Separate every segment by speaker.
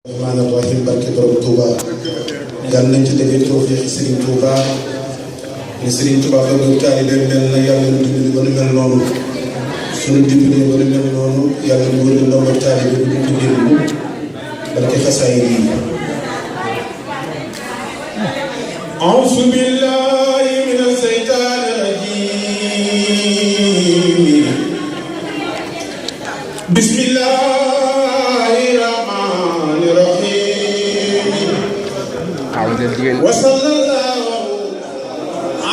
Speaker 1: rahmaani rahiim barke borom Touba yàlla nañ ci déggee tawfeex Serigne Touba ni Serigne Touba ba doon taali leen mel na yàlla na dimbali ba nu mel noonu suñu dimbali ba nu mel noonu yàlla na wër ndomba taali bi du ko génn barke xasaay yi. A'uuzu billaahi mina shaytaani rajiim. Bismillaahi rahmaani rahiim. Wa sallallaahu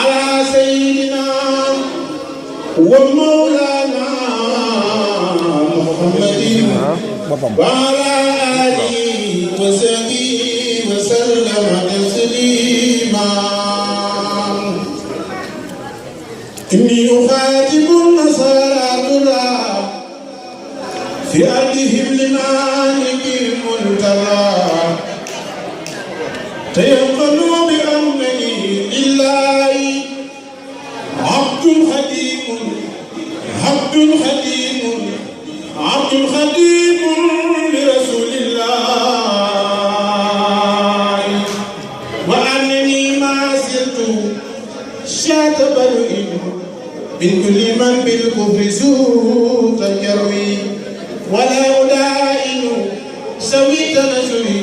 Speaker 1: alaa sayyidinaa wa mawlaanaa Muhammadin wa alaa aalihi wa sahbihi wa sallama tasliimaa. Innii uxaatibu nasaara في أرضهم لمالك المنتظر تيقنوا بأنني لله عبد خديم عبد خديم عبد خديم لرسول الله وأنني ما زلت شات برء من كل من بالكفر سوء تجروي ولا أدائن سوي تنزلي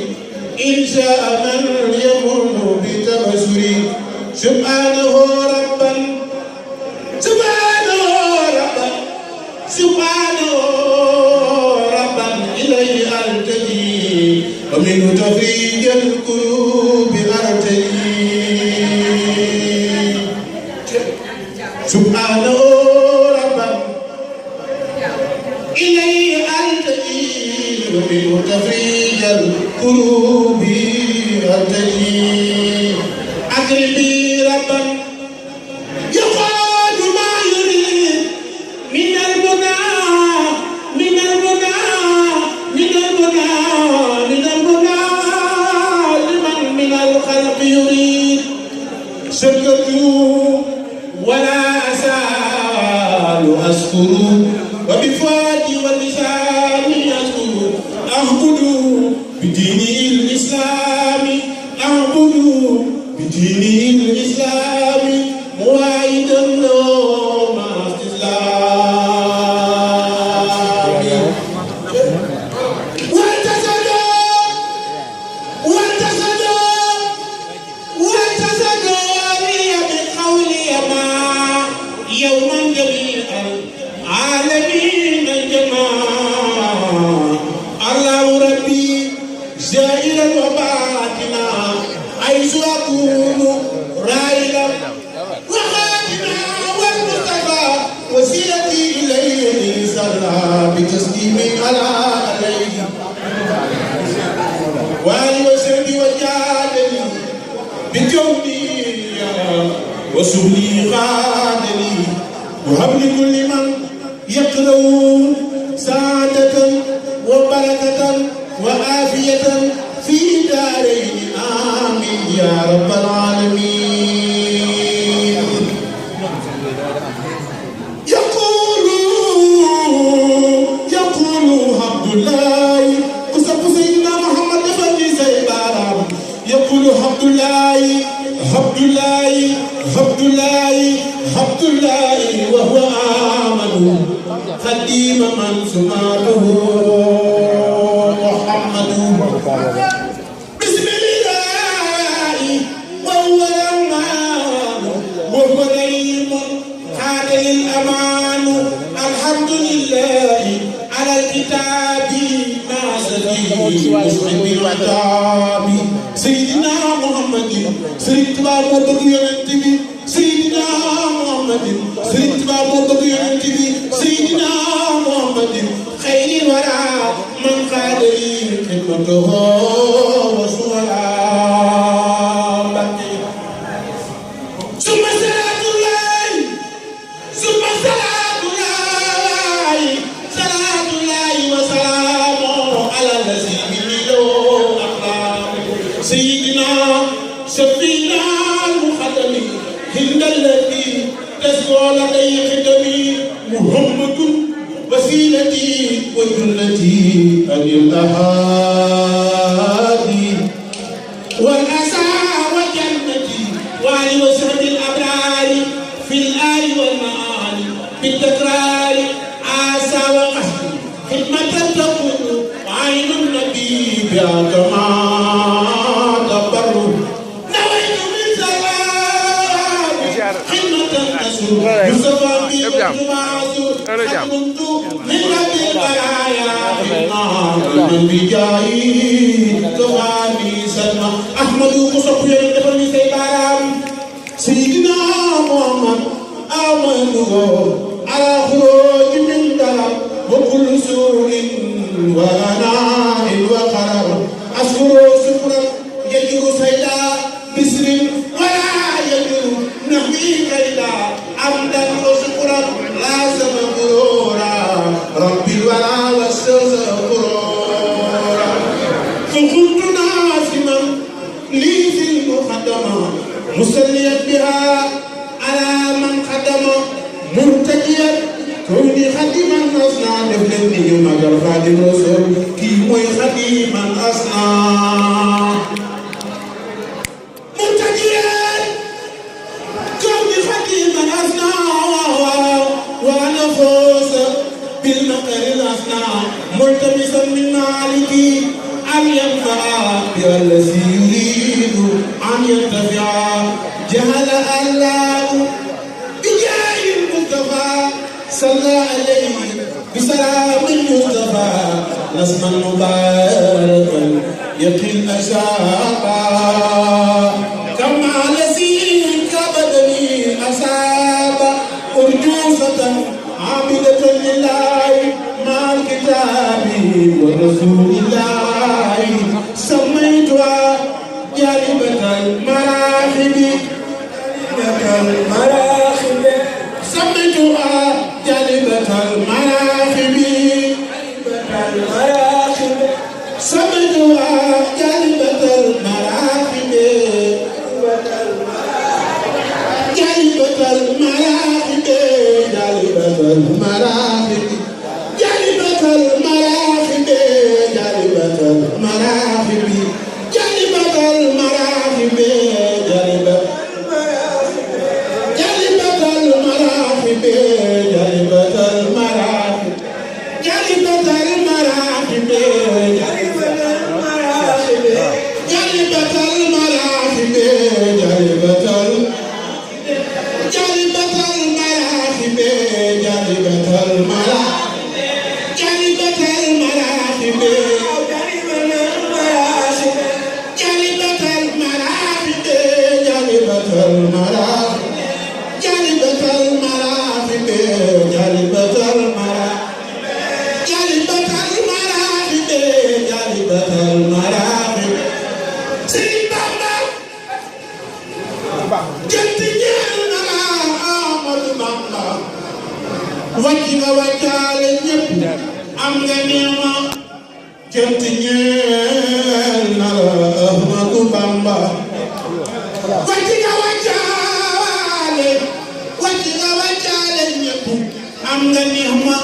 Speaker 1: إن شاء من يمن بتبصري سبحانه ربا سبحانه ربا سبحانه ربا إليه أرتجي ومنه تفريج القلوب أرتجي سبحانه ربا إليه ومنه تفريج القلوب أرتجي أقربي ربا يقال ما يريد من المنى من المنى من المنى من المنى لمن من الخلق يريد سكت ولا أزال أذكر وبفؤادي ولساني أذكر أعبد بدين الإسلام أعبد بدين الإسلام مواعيدا له مع استسلامي وانتصدوا لي بقولي ما يوما جميعا عالمين الجماعة الله ربي زائرا وباطنا حيث أكون رائلا وخاتنا والمصطفى وسيلتي إليه صلى بتسليم على عليه وآل وسلم وجادني بجودي وسبلي غادني وهب لكل من يقرؤون سعادة وبركة وعافية في دارين آمين يا رب العالمين. يقول عبد الله قصة سيدنا محمد فني سيبارام يقول عبد الله عبد الله عبد الله عبد الله وهو آمن خديم من سماته محمد بسم الله وهو الأمان وهو نعيم هذا الأمان الحمد لله على الكتاب مع سبيل مسلم العتاب سيدنا محمد سيدنا محمد سيدنا محمد سيدنا محمد سيدنا محمد خير الورى من قال لي خدمته وسؤال ثم صلاة الله ثم صلاة الله صلاة الله وسلامه على الذي به أقلام سيدنا سفينا المخدم هند الذي تسوى لدي خدمي محمد وسيلتي وجنتي أن يلتحى بأكما تبرو نويت من سلام خدمة الرسول يصفى بالجماعة حكمت من رب البرايا من بجاهي كفاني سلمى أحمد مصطفى يدفني سيبارام سيدنا محمد آمنه على خروج من دار وكل سوء وناء وقرار أشكر شكرا يجر سيدا بسر ولا يجر نحوي كيدا عمدا وشكرا لازم غرورا ربي الورى والسوس غرورا فكنت ناسما لي في المقدمة مسليا بها على من خدم مرتجيا كوني خديما أصنع نفلني مجر خادم رسول كي موي خديما أصنع مرتجيا كوني خديما أصنع وأنا فوز بالمقر الأصنع ملتمسا من مالكي أن ينفع بالذي يريد أن ينتفع جهل الله بجاه المصطفى صلى عليه بسلام المصطفى نسما مباركا يقي الأشاقا كما نسيت كبدني أصاب أرجوفة عابدة لله مع الكتاب ورسول الله سميتها جالبة المراحب سميتها جالبة المراحب سميتها جالبة المراحب جالبة المراحب جالبة المراحب جالبة المراحب جالبة المراحب جالبة المراحب جالبة wajjina wajjaale ñépp am nga neema jant ñeel na la Ahmadu Bamba wajjina wajjaale ñépp am nga neema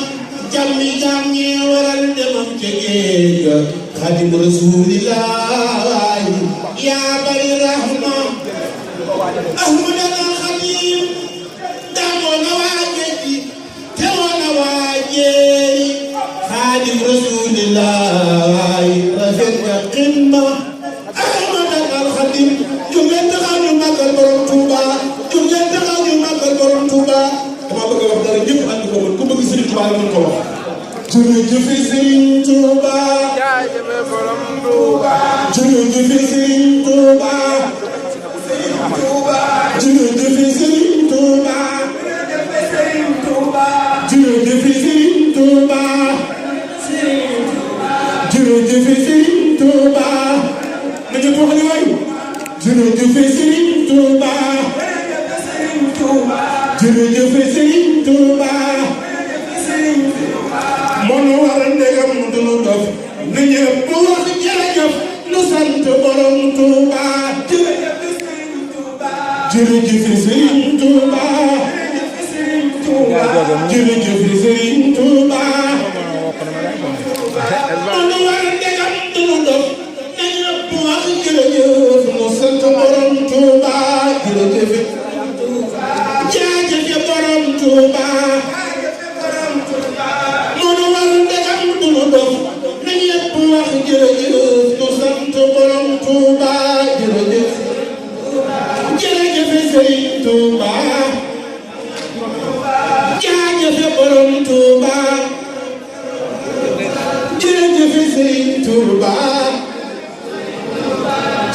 Speaker 1: jammi jam ñee waral demam ca géej ga Xadim Rasuulillaahi yaa bari rahma Ahmadana Xadim damoo na waa géej gi teewoona waa jéeri Xadim Rasuulillaahi rafet nga xidma Ahmadana Xadim jóg leen taxaw ñu màggal borom Tuuba jóg leen taxaw ñu màggal borom Tuuba dama bëgg a wax dara ñëpp ànd ko mën ku bëgg Sëriñ Tuuba mën ko wax jërëjëf Sëriñ Tuuba jaajëf borom Tuuba jërëjëf Sëriñ Tuuba jërëjëf Sëriñ Tuuba jërëjëf Sëriñ Tuuba jërëjëf Sëriñ Tuuba na ñëpp wax ni waay jërëjëf Sëriñ Tuuba jërëjëf Sëriñ Tuuba mono waral ndegam dunu dof na ñëpp wax jërëjëf nu sant borom Tuuba jërëjëf Sëriñ Tuuba jërëjëf Sëriñ Tuuba mono waral ndegam dunu dof na ñëpp wax jërëjëf nu sant borom Tuuba jërëjëf jaajëf borom Tuuba mono waral ndegam dunu dof na ñëpp wax jërëjëf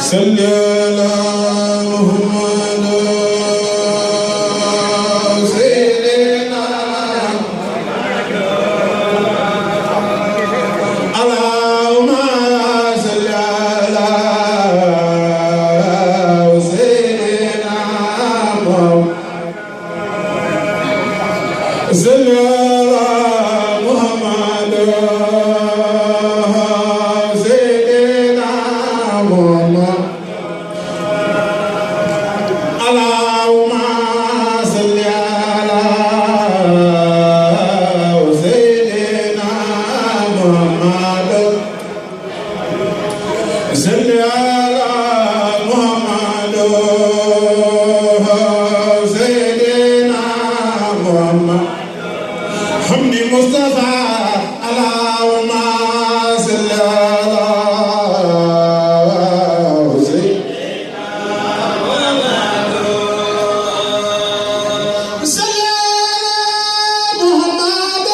Speaker 1: صلى على محمد سيدنا اللهم صل على سيدنا محمد صلى على محمد سيدنا محمد اللهم صل على سيدنا محمد صل على محمد سيدنا محمد حمد مصطفى اللهم صل على سيدنا محمد صل على محمد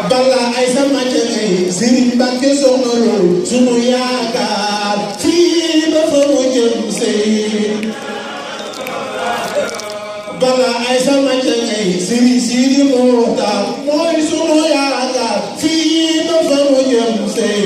Speaker 1: Bala ay sama jëngay Serigne Mbacké Soxna Lo sunu yaakaar fii ba fa mu jëm sey Bala ay sama jëngay Serigne Sidi Mokhtar mooy sunu yaakaar fii ba fa mu jëm sey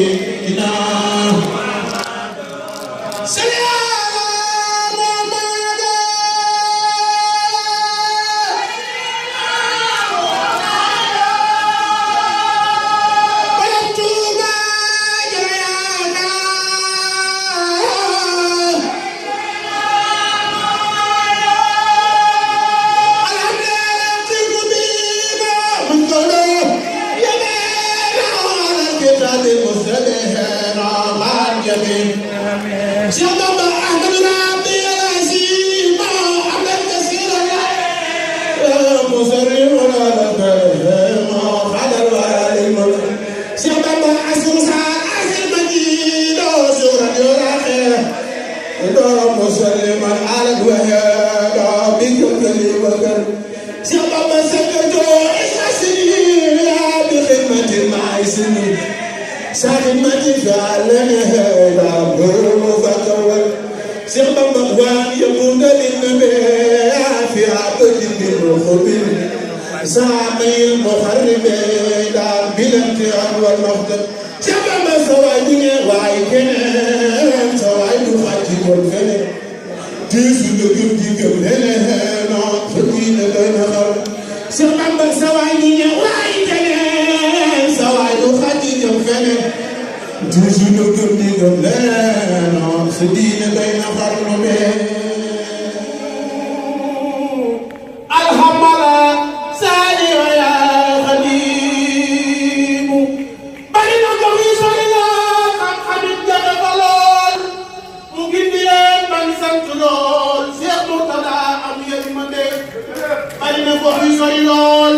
Speaker 2: Bari na gox yu sori lool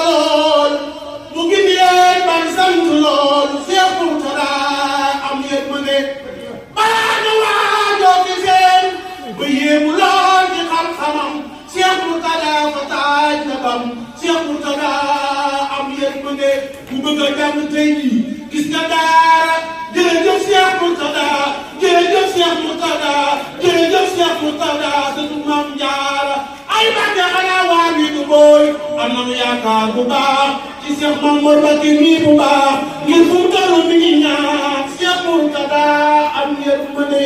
Speaker 2: lool mu gindi leen ban sant lool Cheikh Mourtada am yërmande baa na waajoo fi seen ba yéemu lool ci xam-xamam Cheikh Mourtada fa taaj na bam Cheikh Mourtada am yërmande mu bëgg a jàng tey jii gis nga daara jërëjëf Cheikh Mourtada jërëjëf Cheikh Mourtada jërëjëf Cheikh Mourtada sëtu Maam Jaara ay bànde xanaa waa mi du booy am nañu yaakaar bu baax ci Cheikh Mamour Mbacké mii bu baax ngir fu mu toll mi ngi ñaan Cheikh Mourtada am yërmande